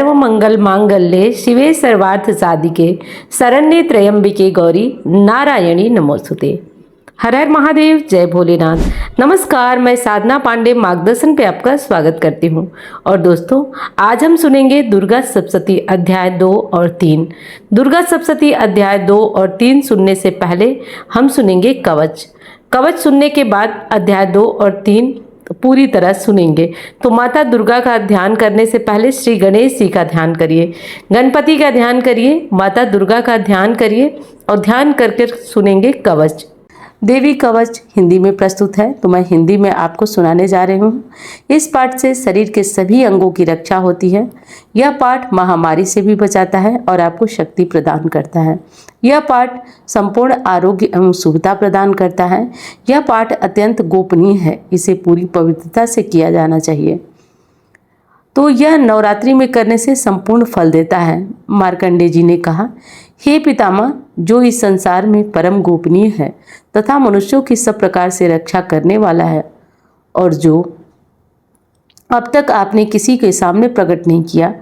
सर्वमंगल मांगल्ये शिवे सर्वार्थ साधिके शरण्ये त्र्यंबिके गौरी नारायणी नमोस्तुते। हर हर महादेव, जय भोलेनाथ। नमस्कार, मैं साधना पांडे मार्गदर्शन पे आपका स्वागत करती हूँ। और दोस्तों, आज हम सुनेंगे दुर्गा सप्तशती अध्याय 2 और 3। दुर्गा सप्तशती अध्याय 2 और 3 सुनने से पहले हम सुनेंगे कवच। कवच सुनने के बाद अध्याय 2 और 3 पूरी तरह सुनेंगे। तो माता दुर्गा का ध्यान करने से पहले श्री गणेश जी का ध्यान करिए, गणपति का ध्यान करिए, माता दुर्गा का ध्यान करिए और ध्यान करके सुनेंगे कवच। देवी कवच हिंदी में प्रस्तुत है, तो मैं हिंदी में आपको सुनाने जा रही हूँ। इस पाठ से शरीर के सभी अंगों की रक्षा होती है। यह पाठ महामारी से भी बचाता है और आपको शक्ति प्रदान करता है। यह पाठ संपूर्ण आरोग्य एवं सुविधा प्रदान करता है। यह पाठ अत्यंत गोपनीय है, इसे पूरी पवित्रता से किया जाना चाहिए। तो यह नवरात्रि में करने से संपूर्ण फल देता है। मार्कंडेय जी ने कहा, हे पितामह, जो इस संसार में परम गोपनीय है तथा मनुष्यों की सब प्रकार से रक्षा करने वाला है और जो अब तक आपने किसी के सामने प्रकट नहीं किया,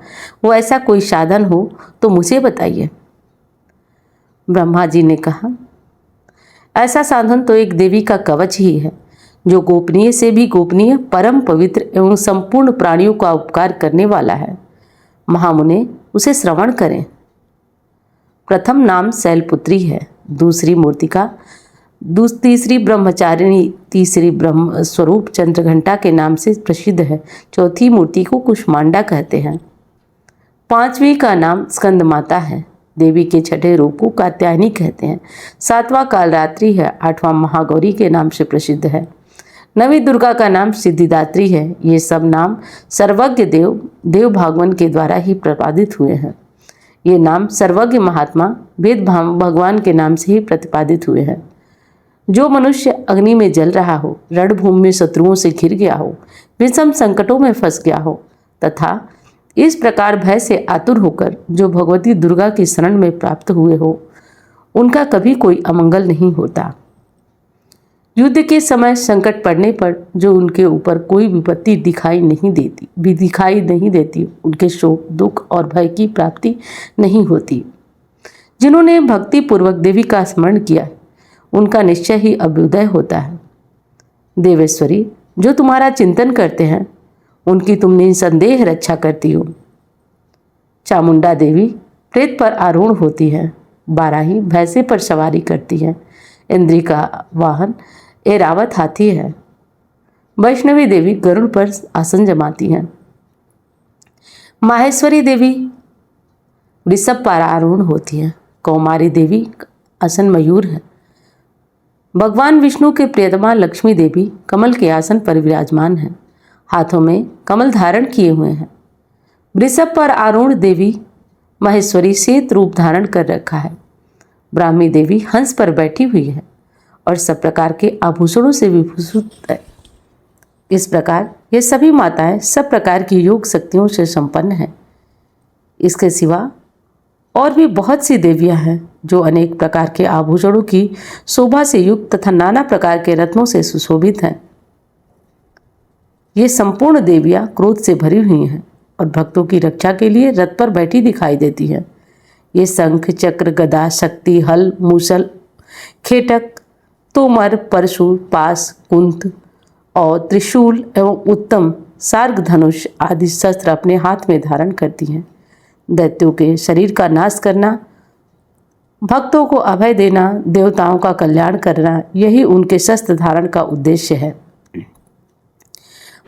वो ऐसा कोई साधन हो तो मुझे बताइए। ब्रह्मा जी ने कहा, ऐसा साधन तो एक देवी का कवच ही है, जो गोपनीय से भी गोपनीय, परम पवित्र एवं संपूर्ण प्राणियों का उपकार करने वाला है। महामुने, उसे श्रवण करें। प्रथम नाम शैलपुत्री है, दूसरी मूर्तिका, तीसरी ब्रह्मचारिणी, तीसरी ब्रह्म स्वरूप चंद्रघंटा के नाम से प्रसिद्ध है, चौथी मूर्ति को कुष्मांडा कहते हैं, पांचवी का नाम स्कंद माता है, देवी के छठे रूप को कात्यायनी कहते हैं, सातवां कालरात्रि है, आठवां महागौरी के नाम से प्रसिद्ध है, नवी दुर्गा का नाम सिद्धिदात्री है। ये सब नाम सर्वज्ञ देव भागवन के द्वारा ही प्रतिपादित हुए हैं। ये नाम सर्वज्ञ महात्मा वेद भगवान के नाम से ही प्रतिपादित हुए हैं। जो मनुष्य अग्नि में जल रहा हो, रणभूमि में शत्रुओं से घिर गया हो, विषम संकटों में फंस गया हो तथा इस प्रकार भय से आतुर होकर जो भगवती दुर्गा की शरण में प्राप्त हुए हो, उनका कभी कोई अमंगल नहीं होता। युद्ध के समय संकट पड़ने पर जो उनके ऊपर कोई विपत्ति दिखाई नहीं देती, उनके शोक, दुख और भय की प्राप्ति नहीं होती। जिन्होंने भक्ति पूर्वक देवी का स्मरण किया, उनका निश्चय ही अभ्युदय होता है। देवेश्वरी, जो तुम्हारा चिंतन करते हैं, उनकी तुम निसंदेह रक्षा करती हो। चामुंडा देवी प्रेत पर आरूढ़ होती है, बाराही भैंसे पर सवारी करती है, इंद्री का वाहन ऐरावत हाथी है, वैष्णवी देवी गरुड़ पर आसन जमाती है, माहेश्वरी देवी ऋषभ पर आरूढ़ होती है, कौमारी देवी आसन मयूर है, भगवान विष्णु के प्रियतमा लक्ष्मी देवी कमल के आसन पर विराजमान है, हाथों में कमल धारण किए हुए हैं। ऋषभ पर आरूढ़ देवी महेश्वरी श्वेत रूप धारण कर रखा है। ब्राह्मी देवी हंस पर बैठी हुई है और सब प्रकार के आभूषणों से विभूषित है। इस प्रकार ये सभी माताएं सब प्रकार की योग शक्तियों से संपन्न हैं। इसके सिवा और भी बहुत सी देवियां हैं जो अनेक प्रकार के आभूषणों की शोभा से युक्त तथा नाना प्रकार के रत्नों से सुशोभित हैं। ये संपूर्ण देवियां क्रोध से भरी हुई हैं और भक्तों की रक्षा के लिए रथ पर बैठी दिखाई देती हैं। ये शंख, चक्र, गदा, शक्ति, हल, मूसल, खेटक, तोमर, परशु, पास, कुंत और त्रिशूल एवं उत्तम सार्ग धनुष आदि शस्त्र अपने हाथ में धारण करती हैं। दैत्यों के शरीर का नाश करना, भक्तों को अभय देना, देवताओं का कल्याण करना, यही उनके शस्त्र धारण का उद्देश्य है।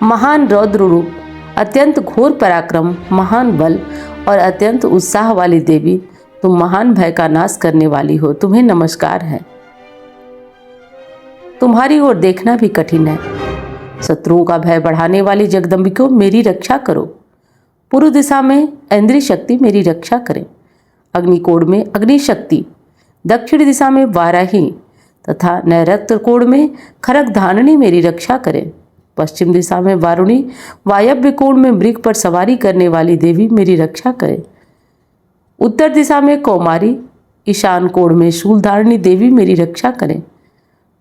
महान रौद्र रूप, अत्यंत घोर पराक्रम, महान बल और अत्यंत उत्साह वाली देवी, तुम महान भय का नाश करने वाली हो, तुम्हें नमस्कार है। तुम्हारी ओर देखना भी कठिन है। शत्रुओं का भय बढ़ाने वाली जगदम्बिको, मेरी रक्षा करो। पूर्व दिशा में इंद्री शक्ति मेरी रक्षा करें, अग्निकोण में अग्नि शक्ति, दक्षिण दिशा में वाराही तथा नैऋत्य कोण में खरग धाननी मेरी रक्षा करें, पश्चिम दिशा में वारुणी, वायव्य कोण में मृग पर सवारी करने वाली देवी मेरी रक्षा करें, उत्तर दिशा में कौमारी, ईशान कोण में शूलधारिणी देवी मेरी रक्षा करें,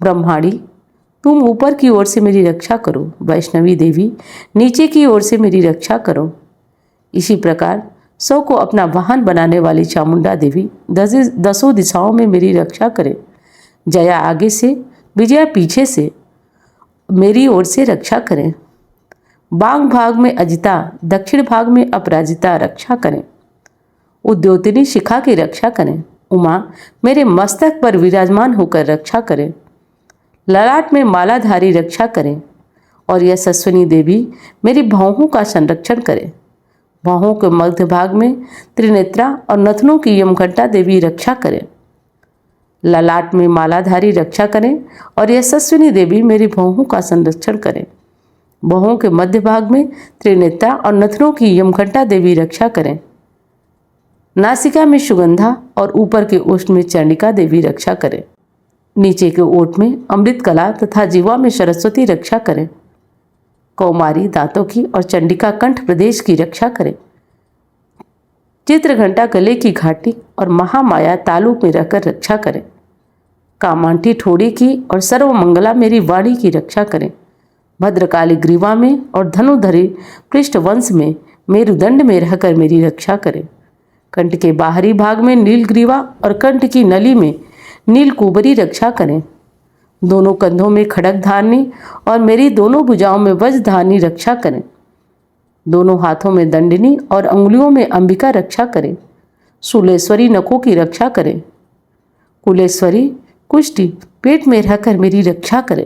ब्रह्माणी, तुम ऊपर की ओर से मेरी रक्षा करो, वैष्णवी देवी नीचे की ओर से मेरी रक्षा करो। इसी प्रकार सौ को अपना वाहन बनाने वाली चामुंडा देवी दसों दिशाओं में मेरी रक्षा करें। जया आगे से, विजया पीछे से मेरी ओर से रक्षा करें। बांग भाग में अजिता, दक्षिण भाग में अपराजिता रक्षा करें। उद्योतिनी शिखा की रक्षा करें। उमा मेरे मस्तक पर विराजमान होकर रक्षा करें। ललाट में मालाधारी रक्षा करें। और यशस्विनी देवी मेरी भौहों का संरक्षण करें। भौहों के मध्य भाग में त्रिनेत्रा और नथनों की यमघंटा देवी रक्षा करें। ललाट में मालाधारी रक्षा करें और यशस्विनी देवी मेरी भौहों का संरक्षण करें। भौहों के मध्य भाग में त्रिनेत्रा और नथनों की यमघंटा देवी रक्षा करें। नासिका में सुगंधा और ऊपर के ओष्ठ में चंडिका देवी रक्षा करें। नीचे के ओठ में अमृत कला तथा जीवा में सरस्वती रक्षा करें। कौमारी दांतों की और चंडिका कंठ प्रदेश की रक्षा करें। चित्रघंटा गले की घाटी और महामाया तालु में रहकर रक्षा करें। कामांटी ठोड़ी की और सर्वमंगला मेरी वाणी की रक्षा करें। भद्रकाली ग्रीवा में और धनुधरी पृष्ठवंश में मेरुदंड में रहकर मेरी रक्षा करें। कंठ के बाहरी भाग में नीलग्रीवा और कंठ की नली में नीलकुबरी रक्षा करें। दोनों कंधों में खड़ग धारनी और मेरी दोनों भुजाओं में वज्र धारनी रक्षा करें। दोनों हाथों में दंडिनी और अंगुलियों में अंबिका रक्षा करें। शूलेश्वरी नखों की रक्षा करें। कुलेश्वरी कुष्टि पेट में रहकर मेरी रक्षा करें।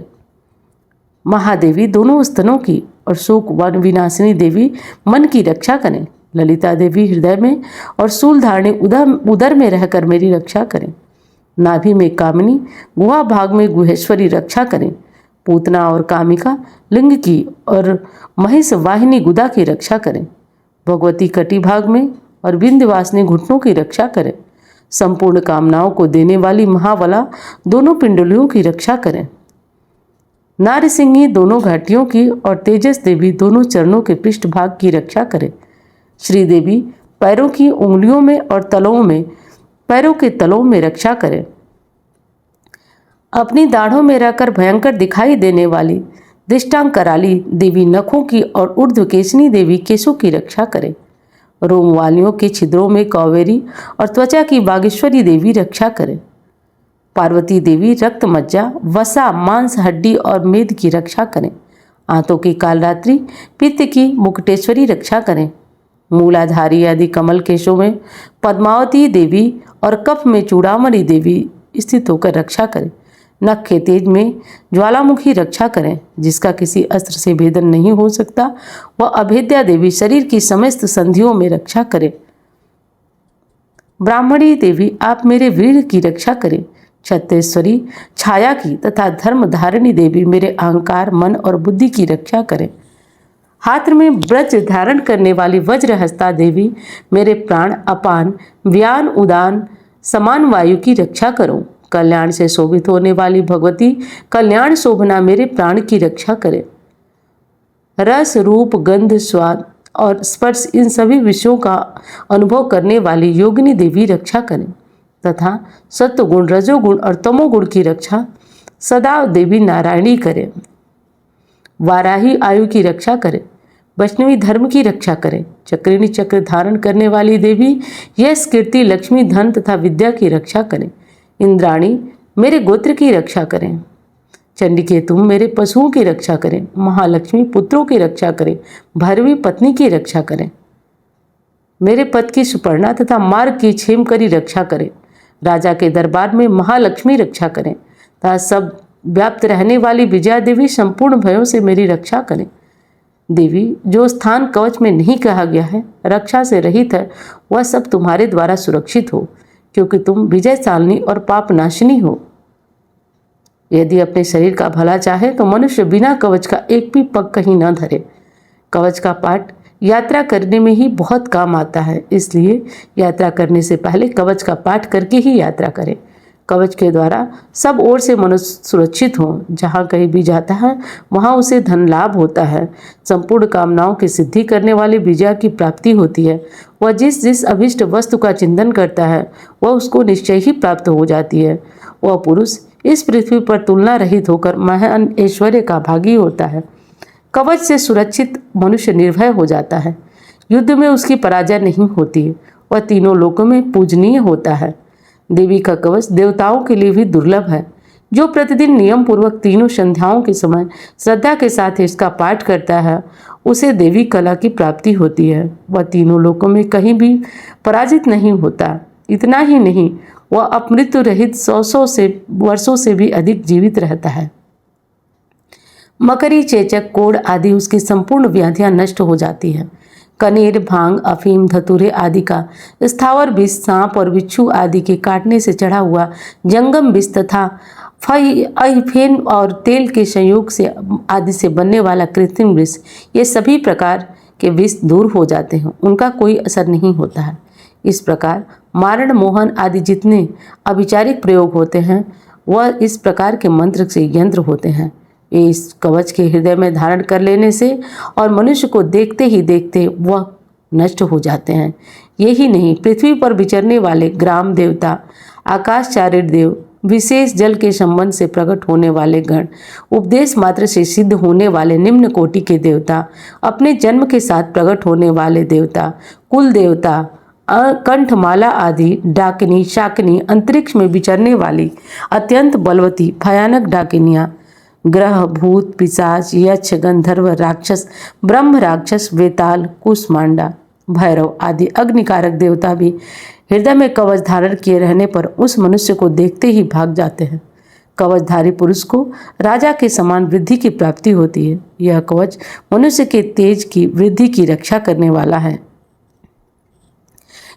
महादेवी दोनों स्तनों की और शोक वन विनाशिनी देवी मन की रक्षा करें। ललिता देवी हृदय में और शूलधारणी उदर में रहकर मेरी रक्षा करें। नाभि में कामिनी, गुहा भाग में गुहेश्वरी रक्षा करें। पूतना और कामिका लिंग की और महिष वाहिनी गुदा की रक्षा करें। भगवती कटी भाग में और विंध्यवासिनी घुटनों की रक्षा करें। संपूर्ण कामनाओं को देने वाली महावला दोनों पिंडलियों की रक्षा करें। नारसिंही दोनों घाटियों की और तेजस देवी दोनों चरणों के पृष्ठभाग की रक्षा करें। श्रीदेवी पैरों की उंगलियों में और तलों में, पैरों के तलों में रक्षा करें। अपनी दाढ़ों में रहकर भयंकर दिखाई देने वाली दृष्टांकराली देवी नखों की और ऊर्ध्वकेशनी देवी केशों की रक्षा करें। रोम वालियों के छिद्रों में कौवेरी और त्वचा की बागेश्वरी देवी रक्षा करें। पार्वती देवी रक्त मज्जा, वसा, मांस, हड्डी और मेद की रक्षा करें। आंतों की कालरात्रि, पित्त की मुकुटेश्वरी रक्षा करें। मूलाधारी आदि कमल केशों में पद्मावती देवी और कफ में चूड़ामणि देवी स्थित होकर रक्षा करें। नख के तेज में ज्वालामुखी रक्षा करें। जिसका किसी अस्त्र से भेदन नहीं हो सकता, वह अभेद्या देवी शरीर की समस्त संधियों में रक्षा करें। ब्राह्मणी देवी आप मेरे वीर की रक्षा करें। छत्तेश्वरी छाया की तथा धर्म धारिणी देवी मेरे अहंकार, मन और बुद्धि की रक्षा करें। हाथ में ब्रज धारण करने वाली वज्रहस्ता देवी मेरे प्राण, अपान, व्यान, उदान, समान वायु की रक्षा करो। कल्याण से शोभित होने वाली भगवती कल्याण शोभना मेरे प्राण की रक्षा करे। रस, रूप, गंध, स्वाद और स्पर्श इन सभी विषयों का अनुभव करने वाली योगिनी देवी रक्षा करें तथा सत्वगुण, रजोगुण और तमोगुण की रक्षा सदा देवी नारायणी करें। वाराही आयु की रक्षा करें। वैष्णवी धर्म की रक्षा करें। चक्रिणी चक्र धारण करने वाली देवी यश, कीर्ति, लक्ष्मी, धन तथा विद्या की रक्षा करें। इंद्राणी मेरे गोत्र की रक्षा करें। चंडिके तुम मेरे पशुओं की रक्षा करें। महालक्ष्मी पुत्रों की रक्षा करें। भैरवी पत्नी की रक्षा करें। मेरे पद की सुपर्णा तथा मार्ग की क्षेमकरी रक्षा करें। राजा के दरबार में महालक्ष्मी रक्षा करें तथा सब व्याप्त रहने वाली विजया देवी संपूर्ण भयों से मेरी रक्षा करें। देवी जो स्थान कवच में नहीं कहा गया है, रक्षा से रहित है, वह सब तुम्हारे द्वारा सुरक्षित हो, क्योंकि तुम विजयशालिनी और पापनाशिनी हो। यदि अपने शरीर का भला चाहे तो मनुष्य बिना कवच का एक भी पग कहीं न धरे। कवच का पाठ यात्रा करने में ही बहुत काम आता है, इसलिए यात्रा करने से पहले कवच का पाठ करके ही यात्रा करें। कवच के द्वारा सब ओर से मनुष्य सुरक्षित हो। जहाँ कहीं भी जाता है वहाँ उसे धन लाभ होता है। संपूर्ण कामनाओं की सिद्धि करने वाली विजया की प्राप्ति होती है। वह जिस जिस अभिष्ट वस्तु का चिंतन करता है वह उसको निश्चय ही प्राप्त हो जाती है। वह पुरुष इस पृथ्वी पर तुलना रहित होकर महान ऐश्वर्य का भागी होता है। कवच से सुरक्षित मनुष्य निर्भय हो जाता है। युद्ध में उसकी पराजय नहीं होती। वह तीनों लोकों में पूजनीय होता है। देवी का कवच देवताओं के लिए भी दुर्लभ है। जो प्रतिदिन नियम पूर्वक तीनों संध्याओं के समय श्रद्धा के साथ इसका पाठ करता है उसे देवी कला की प्राप्ति होती है। वह तीनों लोकों में कहीं भी पराजित नहीं होता। इतना ही नहीं, वह अपमृत्यु रहित 100 से वर्षों से भी अधिक जीवित रहता है। मकरी, चेचक, कोढ़ आदि उसकी संपूर्ण व्याधियां नष्ट हो जाती हैं। कनेर, भांग, अफीम, धतूरे आदि का स्थावर विष, सांप और बिच्छू आदि के काटने से चढ़ा हुआ जंगम विष तथा फेन और तेल के संयोग से आदि से बनने वाला कृत्रिम विष, ये सभी प्रकार के विष दूर हो जाते हैं, उनका कोई असर नहीं होता है। इस प्रकार मारण, मोहन आदि जितने अविचारिक प्रयोग होते हैं वह इस प्रकार के मंत्र से यंत्र होते हैं। इस कवच के हृदय में धारण कर लेने से और मनुष्य को देखते ही देखते वह नष्ट हो जाते हैं। यही नहीं, पृथ्वी पर विचरने वाले ग्राम देवता, आकाशचारित देव, विशेष जल के संबंध से प्रकट होने वाले गण, उपदेश मात्र से सिद्ध होने वाले निम्न कोटि के देवता, अपने जन्म के साथ प्रकट होने वाले देवता, कुल देवता, कंठमाला आदि, डाकिनी, शाकिनी, अंतरिक्ष में विचरने वाली अत्यंत बलवती भयानक डाकिनियां, ग्रह, भूत, पिशाच, यक्ष, गंधर्व, राक्षस, ब्रह्म राक्षस, वेताल, कुष्मांडा, भैरव आदि अग्निकारक देवता भी हृदय में कवच धारण किए रहने पर उस मनुष्य को देखते ही भाग जाते हैं। कवचधारी पुरुष को राजा के समान वृद्धि की प्राप्ति होती है। यह कवच मनुष्य के तेज की वृद्धि की रक्षा करने वाला है।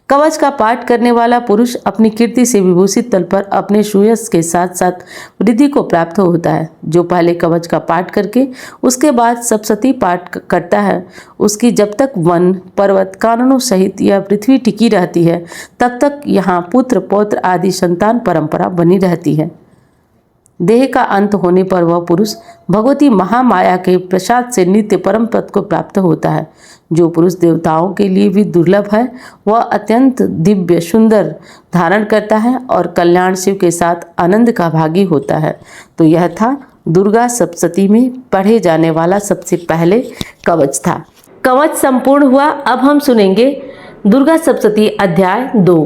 कवच का पाठ करने वाला पुरुष अपनी कीर्ति से विभूषित तल पर अपने सुयश के साथ साथ वृद्धि को प्राप्त होता है। जो पहले कवच का पाठ करके उसके बाद सप्तशती पाठ करता है, उसकी जब तक वन, पर्वत, काननों सहित यह पृथ्वी टिकी रहती है तब तक यहाँ पुत्र, पौत्र आदि संतान परंपरा बनी रहती है। देह का अंत होने पर वह पुरुष भगवती महामाया के प्रसाद से नित्य परम पद को प्राप्त होता है। जो पुरुष देवताओं के लिए भी दुर्लभ है वह अत्यंत दिव्य सुंदर धारण करता है और कल्याण शिव के साथ आनंद का भागी होता है। तो यह था दुर्गा सप्तशती में पढ़े जाने वाला सबसे पहले कवच था। कवच संपूर्ण हुआ। अब हम सुनेंगे दुर्गा सप्तशती अध्याय 2।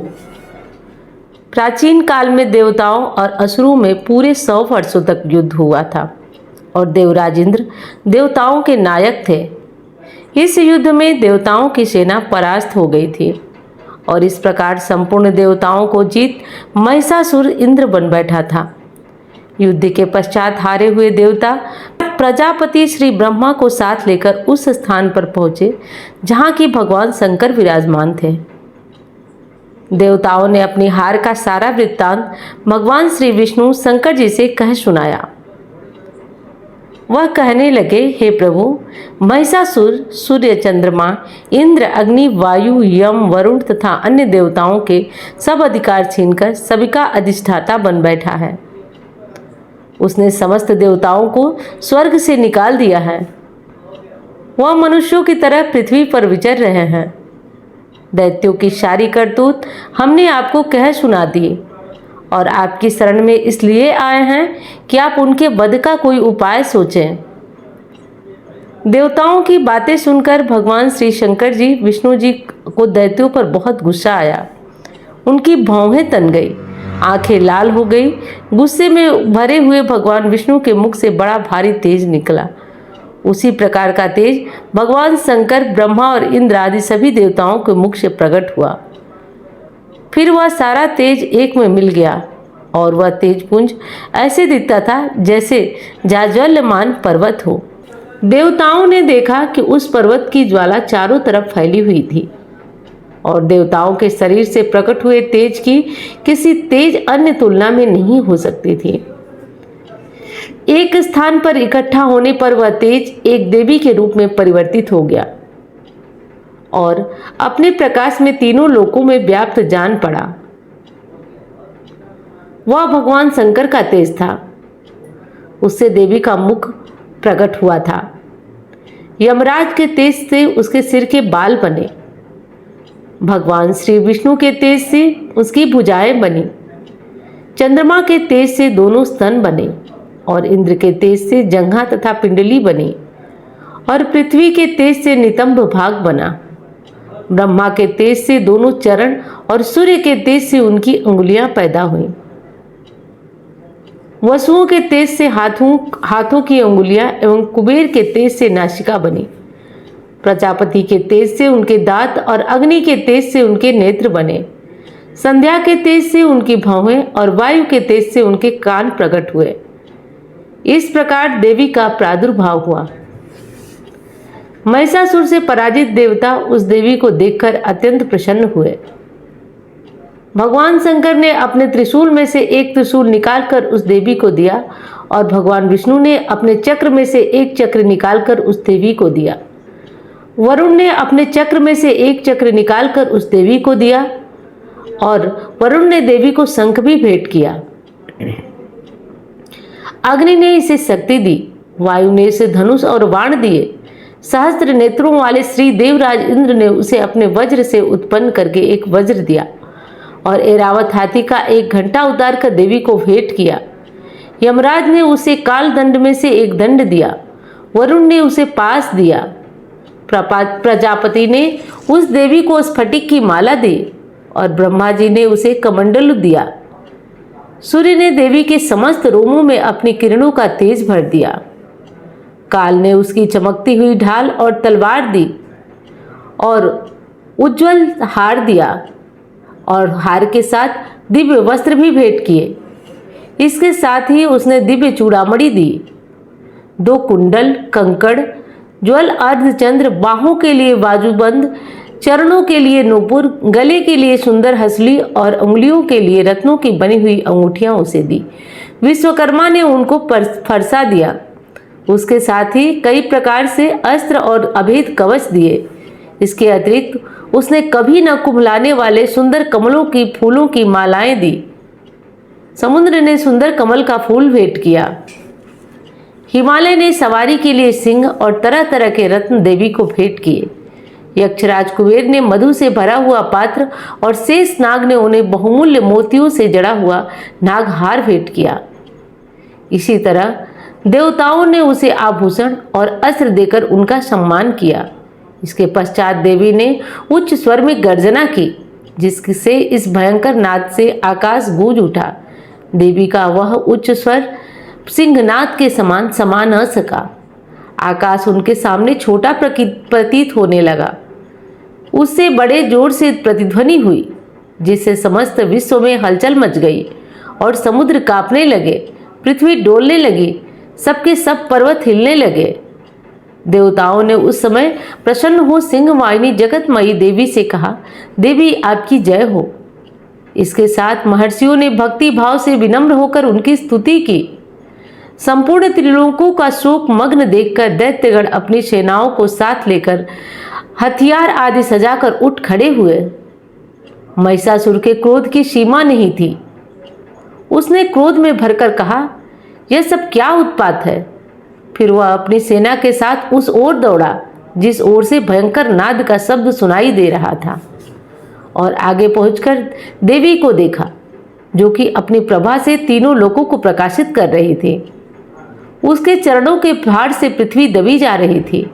प्राचीन काल में देवताओं और असुरों में पूरे 100 वर्षों तक युद्ध हुआ था और देवराज इंद्र देवताओं के नायक थे। इस युद्ध में देवताओं की सेना परास्त हो गई थी और इस प्रकार संपूर्ण देवताओं को जीत महिषासुर इंद्र बन बैठा था। युद्ध के पश्चात हारे हुए देवता प्रजापति श्री ब्रह्मा को साथ लेकर उस स्थान पर पहुंचे जहां की भगवान शंकर विराजमान थे। देवताओं ने अपनी हार का सारा वृत्तांत भगवान श्री विष्णु शंकर जी से कह सुनाया। वह कहने लगे, हे प्रभु, महिषासुर सूर्य, चंद्रमा, इंद्र, अग्नि, वायु, यम, वरुण तथा अन्य देवताओं के सब अधिकार छीनकर सभी का अधिष्ठाता बन बैठा है। उसने समस्त देवताओं को स्वर्ग से निकाल दिया है। वह मनुष्यों की तरह पृथ्वी पर विचर रहे हैं। दैत्यों की सारी करतूत हमने आपको कह सुना दी और आपकी शरण में इसलिए आए हैं कि आप उनके वध का कोई उपाय सोचें। देवताओं की बातें सुनकर भगवान श्री शंकर जी, विष्णु जी को दैत्यों पर बहुत गुस्सा आया। उनकी भौहें तन गई, आंखें लाल हो गई। गुस्से में भरे हुए भगवान विष्णु के मुख से बड़ा भारी तेज निकला। उसी प्रकार का तेज भगवान शंकर, ब्रह्मा और इंद्र आदि सभी देवताओं के मुख से प्रकट हुआ। फिर वह सारा तेज एक में मिल गया और वह तेजपुंज ऐसे दिखता था जैसे जाज्वल्यमान पर्वत हो। देवताओं ने देखा कि उस पर्वत की ज्वाला चारों तरफ फैली हुई थी और देवताओं के शरीर से प्रकट हुए तेज की किसी तेज अन्य तुलना में नहीं हो सकती थी। एक स्थान पर इकट्ठा होने पर वह तेज एक देवी के रूप में परिवर्तित हो गया और अपने प्रकाश में तीनों लोकों में व्याप्त जान पड़ा। वह भगवान शंकर का तेज था। उससे देवी का मुख प्रकट हुआ था। यमराज के तेज से उसके सिर के बाल बने। भगवान श्री विष्णु के तेज से उसकी भुजाएं बनी। चंद्रमा के तेज से दोनों स्तन बने और इंद्र के तेज से जंघा तथा पिंडली बनी और पृथ्वी के तेज से नितंब भाग बना। ब्रह्मा के तेज से दोनों चरण और सूर्य के तेज से उनकी अंगुलियां पैदा हुई। वसुओं के तेज से हाथों की अंगुलियां एवं कुबेर के तेज से नासिका बनी। प्रजापति के तेज से उनके दांत और अग्नि के तेज से उनके नेत्र बने। संध्या के तेज से उनकी भौहें और वायु के तेज से उनके कान प्रकट हुए। इस प्रकार देवी का प्रादुर्भाव हुआ। महिषासुर से पराजित देवता उस देवी को देखकर अत्यंत प्रसन्न हुए। भगवान शंकर ने अपने त्रिशूल में से एक त्रिशूल निकालकर उस देवी को दिया और भगवान विष्णु ने अपने चक्र में से एक चक्र निकालकर उस देवी को दिया। वरुण ने अपने चक्र में से एक चक्र निकालकर उस देवी को दिया और वरुण ने देवी को शंख भी भेंट किया। अग्नि ने इसे शक्ति दी, वायु ने इसे धनुष और बाण दिए। सहस्त्र नेत्रों वाले श्री देवराज इंद्र ने उसे अपने वज्र से उत्पन्न करके एक वज्र दिया और ऐरावत हाथी का एक घंटा उतारकर देवी को भेंट किया। यमराज ने उसे काल दंड में से एक दंड दिया। वरुण ने उसे पास दिया। प्रजापति ने उस देवी को स्फटिक की माला दी और ब्रह्मा जी ने उसे कमंडलु दिया। सूर्य ने देवी के समस्त रोमों में अपनी किरणों का तेज भर दिया। काल ने उसकी चमकती हुई ढाल और तलवार दी और उज्जवल हार दिया और हार के साथ दिव्य वस्त्र भी भेंट किए। इसके साथ ही उसने दिव्य चूड़ामणि दी। 2 कुंडल, कंकड़, ज्वल अर्धचंद्र, बाहों के लिए बाजूबंद, चरणों के लिए नूपुर, गले के लिए सुंदर हसली और उंगलियों के लिए रत्नों की बनी हुई अंगूठियां उसे दी। विश्वकर्मा ने उनको फरसा दिया। उसके साथ ही कई प्रकार से अस्त्र और अभेद कवच दिए। इसके अतिरिक्त उसने कभी न कुम्हलाने वाले सुंदर कमलों की फूलों की मालाएं दी। समुद्र ने सुंदर कमल का फूल भेंट किया। हिमालय ने सवारी के लिए सिंह और तरह तरह के रत्न देवी को भेंट किए। यक्षराज कुबेर ने मधु से भरा हुआ पात्र और शेष नाग ने उन्हें बहुमूल्य मोतियों से जड़ा हुआ नागहार भेंट किया। इसी तरह देवताओं ने उसे आभूषण और अस्त्र देकर उनका सम्मान किया। इसके पश्चात देवी ने उच्च स्वर में गर्जना की, जिससे इस भयंकर नाद से आकाश गूंज उठा। देवी का वह उच्च स्वर सिंहनाद के समान समा न सका। आकाश उनके सामने छोटा प्रतीत होने लगा। उससे बड़े जोर से प्रतिध्वनि हुई, जिससे समस्त विश्व में हलचल मच गई और समुद्र कांपने लगे, पृथ्वी डोलने लगी, सबके सब पर्वत हिलने लगे। देवताओं ने उस समय प्रसन्न हो सिंहवाहिनी जगतमयी देवी से कहा, देवी आपकी जय हो। इसके साथ महर्षियों ने भक्ति भाव से विनम्र होकर उनकी स्तुति की। संपूर्ण त्रिलोकों का शोक मग्न देखकर दैत्यगण अपनी सेनाओं को साथ लेकर हथियार आदि सजाकर उठ खड़े हुए। महिषासुर के क्रोध की सीमा नहीं थी। उसने क्रोध में भरकर कहा, यह सब क्या उत्पात है। फिर वह अपनी सेना के साथ उस ओर दौड़ा जिस ओर से भयंकर नाद का शब्द सुनाई दे रहा था और आगे पहुंचकर देवी को देखा, जो कि अपनी प्रभा से तीनों लोकों को प्रकाशित कर रही थी। उसके चरणों के भार से पृथ्वी दबी जा रही थी।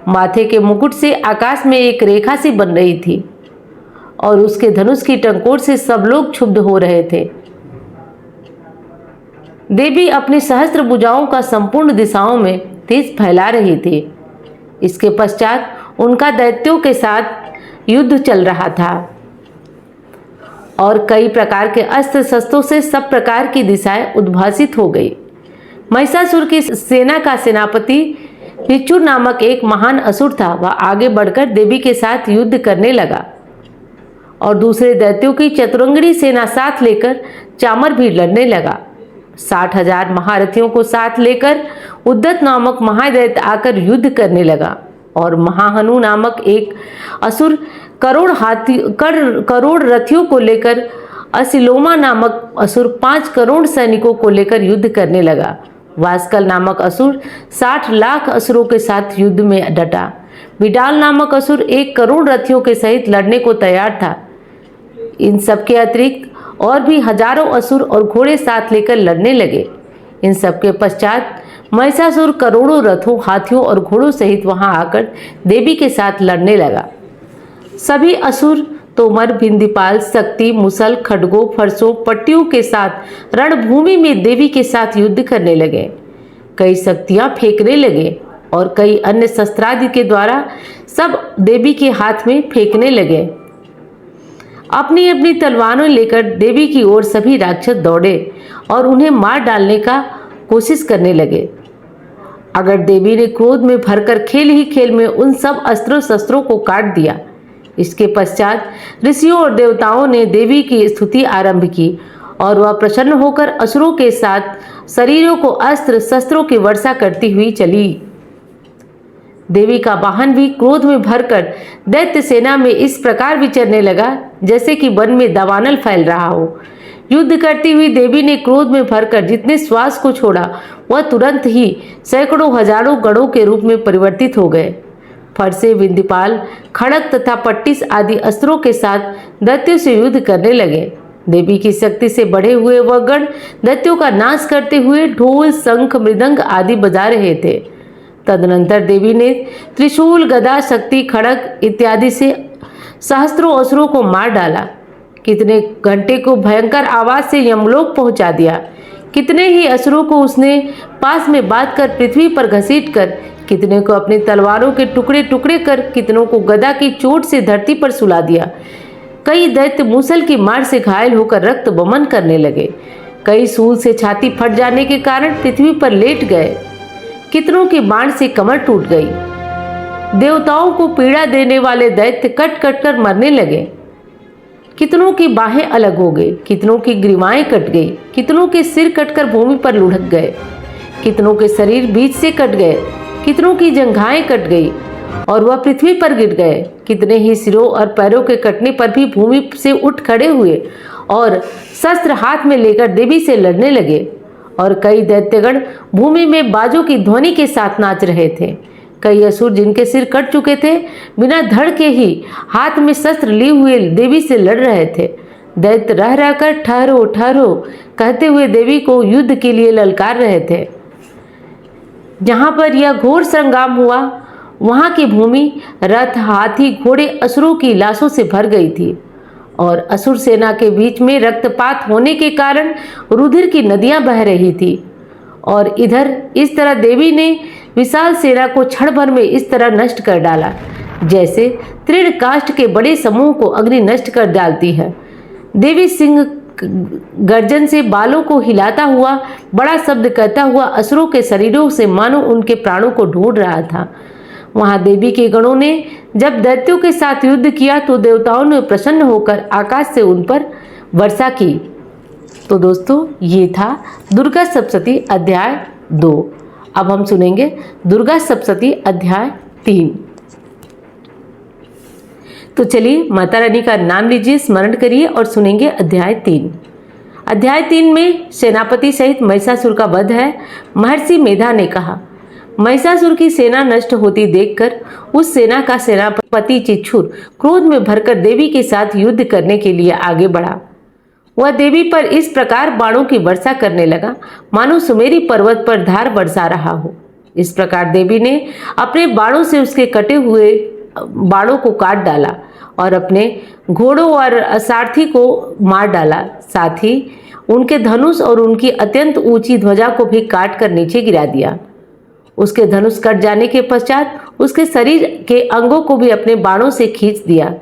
माथे के मुकुट से आकाश में एक रेखा सी बन रही थी और उसके धनुष की टंकोर से सब लोग क्षुब्ध हो रहे थे। देवी अपनी सहस्त्र भुजाओं का संपूर्ण दिशाओं में तेज फैला रही थी। इसके पश्चात उनका दैत्यों के साथ युद्ध चल रहा था और कई प्रकार के अस्त्र शस्त्रों से सब प्रकार की दिशाएं उद्भासित हो गई। महिषासुर की सेना का सेनापति ऋचुर नामक एक महान असुर था। वह आगे बढ़कर देवी के साथ युद्ध करने लगा और दूसरे दैत्यों की चतुरंगड़ी सेना साथ लेकर चामर भी लड़ने लगा। 60,000 महारथियों को साथ लेकर उद्दत नामक महादैत्य आकर युद्ध करने लगा और महाहनु नामक एक असुर करोड़ रथियों को लेकर, असिलोमा नामक असुर 5 करोड़ सैनिकों को लेकर युद्ध करने लगा। वास्कल नामक असुर 60 लाख असुरों के साथ युद्ध में डटा। विडाल नामक असुर 1 करोड़ रथियों के सहित लड़ने को तैयार था। इन सबके अतिरिक्त और भी हजारों असुर और घोड़े साथ लेकर लड़ने लगे। इन सबके पश्चात महिषासुर करोड़ों रथों, हाथियों और घोड़ों सहित वहां आकर देवी के साथ लड़ने लगा। सभी असुर तोमर, भिंदीपाल, शक्ति, मुसल, खड्गों, फरसों, पट्टियों के साथ रणभूमि में देवी के साथ युद्ध करने लगे। कई शक्तियां फेंकने लगे और कई अन्य शस्त्रादि के द्वारा सब देवी के हाथ में फेंकने लगे। अपनी अपनी तलवारों लेकर देवी की ओर सभी राक्षस दौड़े और उन्हें मार डालने का कोशिश करने लगे। अगर देवी ने क्रोध में भरकर खेल ही खेल में उन सब अस्त्रों शस्त्रों को काट दिया। इसके पश्चात ऋषियों और देवताओं ने देवी की स्तुति आरंभ की और वह प्रसन्न होकर असुरों के साथ शरीरों को अस्त्र शस्त्रों की वर्षा करती हुई चली। देवी का वाहन भी क्रोध में भरकर दैत्य सेना में इस प्रकार विचरने लगा जैसे कि वन में दावानल फैल रहा हो। युद्ध करती हुई देवी ने क्रोध में भरकर जितने श्वास को छोड़ा वह तुरंत ही सैकड़ों हजारों गणों के रूप में परिवर्तित हो गए। फरसे, विंध्यपाल, खड़ग तथा पट्टिस आदि अस्त्रों के साथ दैत्यों से युद्ध करने लगे। देवी की शक्ति से बढ़े हुए वह गण दैत्यों का नाश करते हुए ढोल, शंख, मृदंग आदि बजा रहे थे। तदनंतर देवी ने त्रिशूल, गदा, शक्ति, खड़ग इत्यादि से सहस्त्रों असुरों को मार डाला। कितने घंटे को भयंकर आवाज से यमलोक पहुंचा दिया। कितने ही असुरों को उसने पास में बांध कर पृथ्वी पर घसीट कर, कितने को अपनी तलवारों के टुकड़े टुकड़े कर, कितनों को गदा की चोट से धरती पर सुला दिया। कई दैत्य मूसल की मार से घायल होकर रक्त बमन करने लगे। कई सूल से छाती फट जाने के कारण पृथ्वी पर लेट गए। कितनों की बाण से कमर टूट गई। देवताओं को पीड़ा देने वाले दैत्य कट कट कर मरने लगे। कितनों की बाहें अलग हो गई, कितनों की ग्रीवाएं कट गई, कितनों के सिर कटकर भूमि पर लुढ़क गए, कितनों के शरीर बीच से कट गए, कितनों की जंघाएं कट गई और वह पृथ्वी पर गिर गए। कितने ही सिरों और पैरों के कटने पर भी भूमि से उठ खड़े हुए और शस्त्र हाथ में लेकर देवी से लड़ने लगे। और कई दैत्यगण भूमि में बाजों की ध्वनि के साथ नाच रहे थे। कई असुर जिनके सिर कट चुके थे बिना धड़ के ही हाथ में शस्त्र लिए हुए देवी से लड़ रहे थे। दैत्य रह रहकर ठहरो ठहरो कहते हुए देवी को युद्ध के लिए ललकार रहे थे। जहां पर यह घोर संग्राम हुआ वहां की भूमि रथ, हाथी, घोड़े असुरों की लाशों से भर गई थी और असुर सेना के बीच में रक्तपात होने के कारण रुधिर की नदियां बह रही थी। और इधर इस तरह देवी ने विशाल सेना को क्षण भर में इस तरह नष्ट कर डाला जैसे तृण काष्ठ के बड़े समूह को अग्नि नष्ट कर डालती है। देवी सिंह गर्जन से बालों को हिलाता हुआ बड़ा शब्द कहता हुआ असुरों के शरीरों से मानो उनके प्राणों को ढूंढ रहा था। वहां देवी के गणों ने जब दैत्यों के साथ युद्ध किया तो देवताओं ने प्रसन्न होकर आकाश से उन पर वर्षा की। तो दोस्तों ये था दुर्गा सप्तशती अध्याय 2। अब हम सुनेंगे दुर्गा सप्तशती अध्याय 3। तो चलिए माता रानी का नाम लीजिए, स्मरण करिए और सुनेंगे अध्याय 3। अध्याय 3 में सेनापति सहित महिषासुर का वध है। महर्षि मेधा ने कहा, महिषासुर की सेना नष्ट होती देखकर उस सेना का सेनापति चिच्छुर क्रोध में भरकर देवी के साथ युद्ध करने के लिए आगे बढ़ा। वह देवी पर इस प्रकार बाणों की वर्षा करने लगा मानो सुमेरी पर्वत पर धार बरसा रहा हो। इस प्रकार देवी ने अपने बाणों से उसके कटे हुए बाणों को काट डाला और अपने घोड़ों और सारथी को मार डाला। साथ ही उनके धनुष और उनकी अत्यंत ऊंची ध्वजा को भी काट कर नीचे गिरा दिया। उसके धनुष कट जाने के पश्चात उसके शरीर के अंगों को भी अपने बाणों से खींच दिया।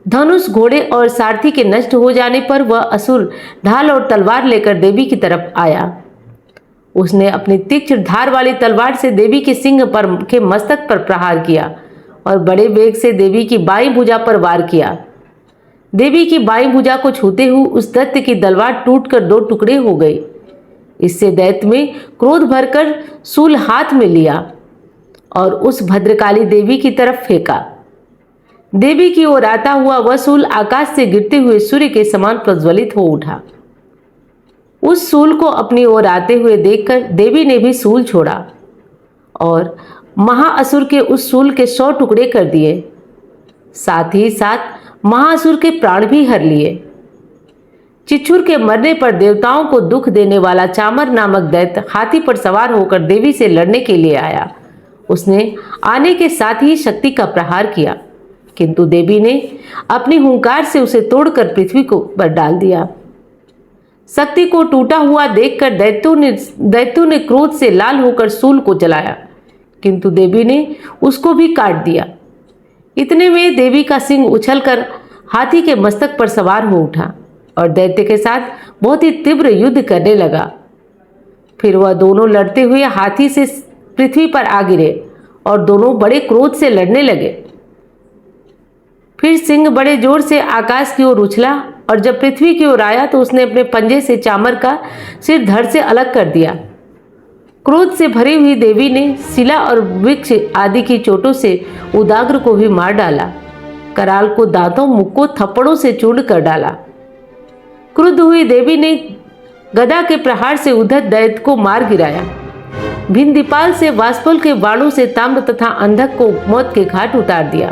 धनुष, घोड़े और सारथी के नष्ट हो जाने पर वह असुर ढाल और तलवार लेकर देवी की तरफ आया। उसने अपनी तीक्ष्ण धार वाली तलवार से देवी के सिंह पर के मस्तक पर प्रहार किया और बड़े वेग से देवी की बाईं भुजा पर वार किया। देवी की बाईं भुजा को छूते हुए उस दैत्य की तलवार टूटकर 2 टुकड़े हो गई। इससे दैत्य में क्रोध भरकर शूल हाथ में लिया और उस भद्रकाली देवी की तरफ फेंका। देवी की ओर आता हुआ वह शूल आकाश से गिरते हुए सूर्य के समान प्रज्वलित हो उठा। उस शूल को अपनी ओर आते हुए देखकर देवी ने भी शूल छोड़ा और महाअसुर के उस शूल के 100 टुकड़े कर दिए। साथ ही साथ महाअसुर के प्राण भी हर लिए। चिच्छुर के मरने पर देवताओं को दुख देने वाला चामर नामक दैत्य हाथी पर सवार होकर देवी से लड़ने के लिए आया। उसने आने के साथ ही शक्ति का प्रहार किया। किंतु देवी ने अपनी हुंकार से उसे तोड़कर पृथ्वी को पर डाल दिया। शक्ति को टूटा हुआ देखकर दैत्यों ने क्रोध से लाल होकर शूल को जलाया, किंतु देवी ने उसको भी काट दिया। इतने में देवी का सिंह उछलकर हाथी के मस्तक पर सवार हो उठा और दैत्य के साथ बहुत ही तीव्र युद्ध करने लगा। फिर वह दोनों लड़ते हुए हाथी से पृथ्वी पर आ गिरे और दोनों बड़े क्रोध से लड़ने लगे। फिर सिंह बड़े जोर से आकाश की ओर उछला और जब पृथ्वी की ओर आया तो उसने अपने पंजे से चामर का सिर धड़ से अलग कर दिया। क्रोध से भरी हुई देवी ने शिला और वृक्ष आदि की चोटों से उदाग्र को भी मार डाला। कराल को दांतों मुक्कों थप्पड़ों से चूर्ण कर डाला। क्रुद्ध हुई देवी ने गदा के प्रहार से उद्धत दैत्य को मार गिराया। भिंदीपाल से वाष्पल के बाणों से ताम्र तथा अंधक को मौत के घाट उतार दिया।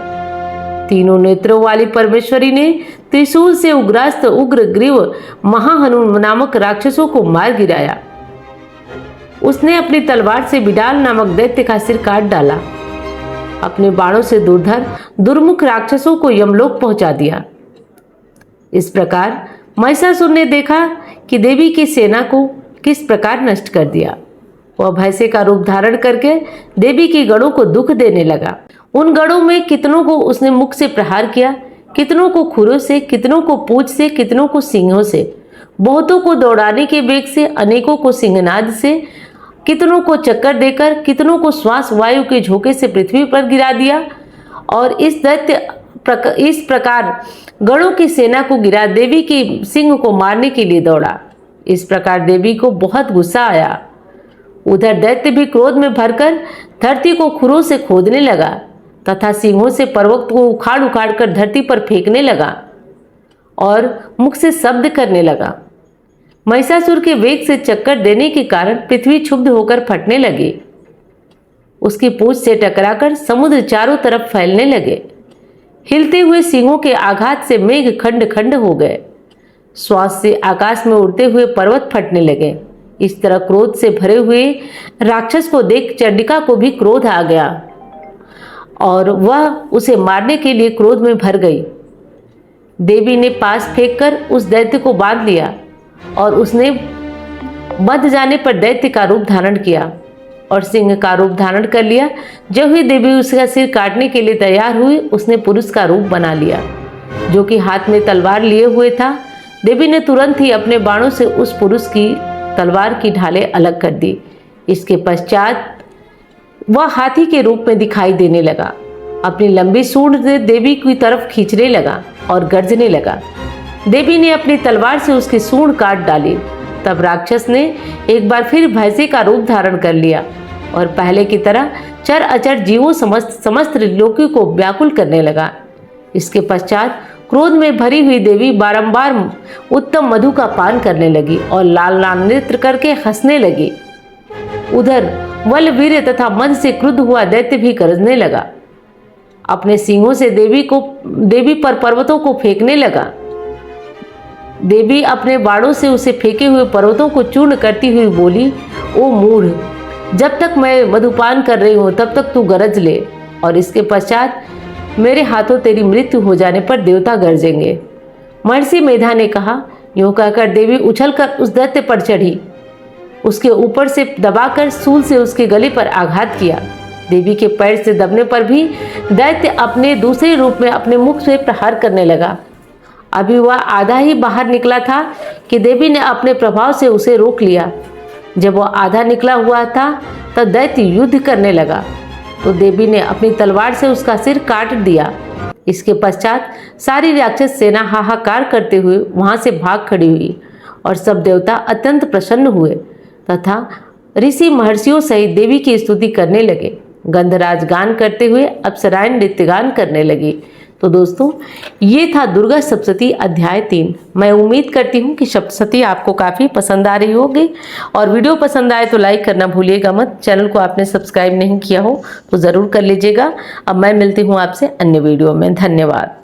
तीनों नेत्रों वाली परमेश्वरी ने त्रिशूल से उग्रास्त उग्र ग्रीव महाहनु नामक राक्षसों को मार गिराया। उसने अपनी तलवार से बिडाल नामक दैत्य का सिर काट डाला। अपने बाणों से दुर्धर दुर्मुख राक्षसों को यमलोक पहुंचा दिया। इस प्रकार महिषासुर ने देखा कि देवी की सेना को किस प्रकार नष्ट कर दिया। वह भैंसे का रूप धारण करके देवी की गढ़ों को दुख देने लगा। उन गढ़ों में कितनों को उसने मुख से प्रहार किया, कितनों को खुरों से, कितनों को पूंछ से, कितनों को सिंहों से, बहुतों को दौड़ाने के वेग से, अनेकों को सिंहनाद से, कितनों को चक्कर देकर, कितनों को श्वास वायु के झोंके से पृथ्वी पर गिरा दिया। और इस प्रकार गढ़ों की सेना को गिरा देवी की सिंह को मारने के लिए दौड़ा। इस प्रकार देवी को बहुत गुस्सा आया। उधर दैत्य भी क्रोध में भरकर धरती को खुरों से खोदने लगा तथा सिंहों से पर्वत को उखाड़ उखाड़ कर धरती पर फेंकने लगा और मुख से शब्द करने लगा। महिषासुर के वेग से चक्कर देने के कारण पृथ्वी क्षुब्ध होकर फटने लगी। उसकी पूंछ से टकराकर समुद्र चारों तरफ फैलने लगे। हिलते हुए सिंहों के आघात से मेघ खंड खंड हो गए। श्वास से आकाश में उड़ते हुए पर्वत फटने लगे। इस तरह क्रोध से भरे हुए राक्षस को देख चंडिका को भी क्रोध आ गया और वह उसे मारने के लिए क्रोध में भर गई। देवी ने पास फेंककर उस दैत्य को बांध लिया और उसने बंध जाने पर दैत्य का रूप धारण किया और सिंह का रूप धारण कर लिया। जब ही देवी उसका सिर काटने के लिए तैयार हुई, उसने पुरुष का रूप बना लिया जो कि हाथ में तलवार लिए हुए था। देवी ने तुरंत ही अपने बाणों से उस पुरुष की तलवार की ढालें अलग कर दी। इसके पश्चात वह हाथी के रूप में दिखाई देने लगा। अपनी लंबी सूंड से देवी की तरफ खींचने लगा और गर्जने लगा। देवी ने अपनी तलवार से उसकी सूंड काट डाली। तब राक्षस ने एक बार फिर भैंसे का रूप धारण कर लिया और पहले की तरह चर अचर जीवों समस्त त्रिलोकी को व्याकुल करने लगा। इसके पश्चात क्रोध में भरी हुई देवी बारंबार उत्तम मधु का पान करने लगी और लाल लाल नृत्य करके हंसने लगी। उधर बल वीर तथा मद से क्रुद्ध हुआ दैत्य भी गरजने लगा। अपने सींगों से देवी पर पर्वतों को फेंकने लगा। देवी अपने बाणों से उसे फेंके हुए पर्वतों को चूर्ण करती हुई बोली, ओ मूढ़, जब तक मैं मधुपान कर रही हूँ तब तक तू गरज ले और इसके पश्चात मेरे हाथों तेरी मृत्यु हो जाने पर देवता गरजेंगे। महर्षि मेधा ने कहा। यूं कहकर देवी उछलकर उस दैत्य पर चढ़ी, उसके ऊपर से दबाकर शूल से उसके गले पर आघात किया। देवी के पैर से दबने पर भी दैत्य अपने दूसरे रूप में अपने मुख से प्रहार करने लगा। अभी वह आधा ही बाहर निकला था कि देवी ने अपने प्रभाव से उसे रोक लिया। जब वह आधा निकला हुआ था तब दैत्य युद्ध करने लगा तो देवी ने अपनी तलवार से उसका सिर काट दिया। इसके पश्चात सारी राक्षस सेना हाहाकार करते हुए वहां से भाग खड़ी हुई और सब देवता अत्यंत प्रसन्न हुए तथा ऋषि महर्षियों सहित देवी की स्तुति करने लगे। गंधराज गान करते हुए अप्सराएं नृत्यगान करने लगी। तो दोस्तों, ये था दुर्गा सप्तशती अध्याय 3। मैं उम्मीद करती हूँ कि सप्तशती आपको काफ़ी पसंद आ रही होगी और वीडियो पसंद आए तो लाइक करना भूलिएगा मत। चैनल को आपने सब्सक्राइब नहीं किया हो तो ज़रूर कर लीजिएगा। अब मैं मिलती हूँ आपसे अन्य वीडियो में। धन्यवाद।